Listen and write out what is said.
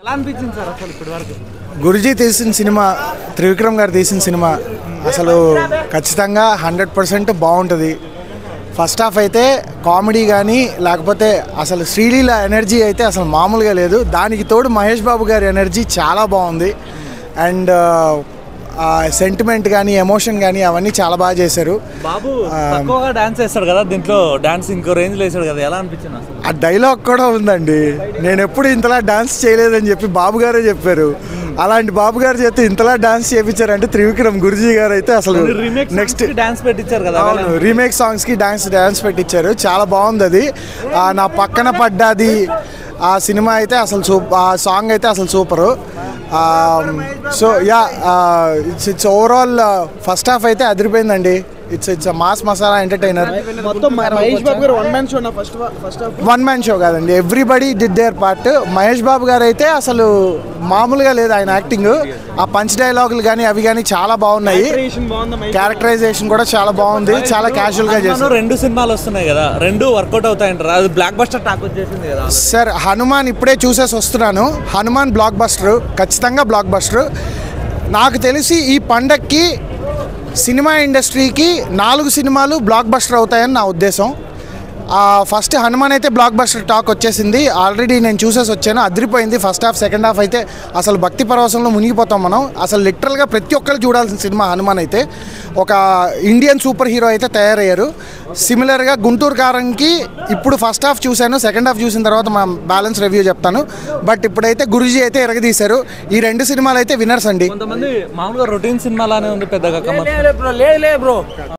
ఎలా అనిపించింది సార్ అసలు ఇప్పటివరకు? గురుజీ తీసిన సినిమా, త్రివిక్రమ్ గారు తీసిన సినిమా అసలు ఖచ్చితంగా 100% బాగుంటుంది. ఫస్ట్ హాఫ్ అయితే కామెడీ కానీ లేకపోతే అసలు శ్రీలీల ఎనర్జీ అయితే అసలు మామూలుగా లేదు. దానికి తోడు మహేష్ బాబు గారి ఎనర్జీ చాలా బాగుంది. అండ్ సెంటిమెంట్ కానీ ఎమోషన్ కానీ అవన్నీ చాలా బాగా చేశారు. బాబు తక్కువగా డాన్స్ చేస్తాడు కదా, దీంట్లో డాన్స్ ఇంకో రేంజ్లో వేసాడు కదా, ఎలా అనిపించింది అసలు? ఆ డైలాగ్ కూడా ఉందండి, నేను ఎప్పుడు ఇంతలా డాన్స్ చేయలేదని చెప్పి బాబు గారే చెప్పారు. అలాంటి బాబు గారు చేస్తే ఇంతలా డాన్స్ చేయించారంటే త్రివిక్రమ్ గురుజీ గారు అయితే అసలు నెక్స్ట్ డాన్స్ పెట్టించారు కదా. రీమేక్ సాంగ్స్కి డాన్స్ పెట్టించారు, చాలా బాగుంది అది. నా పక్కన పడ్డాది ఆ సినిమా అయితే అసలు ఆ సాంగ్ అయితే అసలు super. So yeah, it's overall first half అయితే అదిరిపోయిందండి. It's mass masala entertainer. One man show కాదండి, everybody did their part. Mahesh Babu garu అయితే అసలు మామూలుగా లేదు ఆయన యాక్టింగ్. ఆ పంచ్ డైలాగులు కానీ అవి కానీ చాలా బాగున్నాయి. క్యారెక్టరైజేషన్ కూడా చాలా బాగుంది, చాలా క్యాజువల్ గా చేశారు. 2 సినిమాలు వస్తున్నాయి కదా, 2 వర్కౌట్ అవుతాయంటారు. అది బ్లాక్ బస్టర్ టాక్ వచ్చేసింది కదా సార్. హనుమాన్ ఇప్పుడే చూసేసి వస్తున్నాను. హనుమాన్ బ్లాక్ బస్టర్, ఖచ్చితంగా బ్లాక్ బస్టర్. నాకు తెలిసి ఈ పండక్కి సినిమా ఇండస్ట్రీకి 4 సినిమాలు బ్లాక్ బస్టర్ అవుతాయని నా ఉద్దేశం. ఫస్ట్ హనుమాన్ అయితే బ్లాక్ బస్టర్ టాక్ వచ్చేసింది, ఆల్రెడీ నేను చూసేసి వచ్చాను. అదిరిపోయింది ఫస్ట్ హాఫ్. సెకండ్ హాఫ్ అయితే అసలు భక్తి పరవశంలో మునిగిపోతాం మనం. అసలు లిటరల్గా ప్రతి ఒక్కరు చూడాల్సిన సినిమా హనుమాన్ అయితే. ఒక ఇండియన్ సూపర్ హీరో అయితే తయారయ్యారు. సిమిలర్గా గుంటూరు కారంకి ఇప్పుడు ఫస్ట్ హాఫ్ చూశాను, సెకండ్ హాఫ్ చూసిన తర్వాత మా బ్యాలెన్స్ రివ్యూ చెప్తాను. బట్ ఇప్పుడైతే గురుజీ అయితే ఎరగదీశారు. ఈ 2 సినిమాలు అయితే విన్నర్స్ అండి. కొంతమంది మామూలుగా రొటీన్ సినిమాలానే ఉంది, పెద్దగా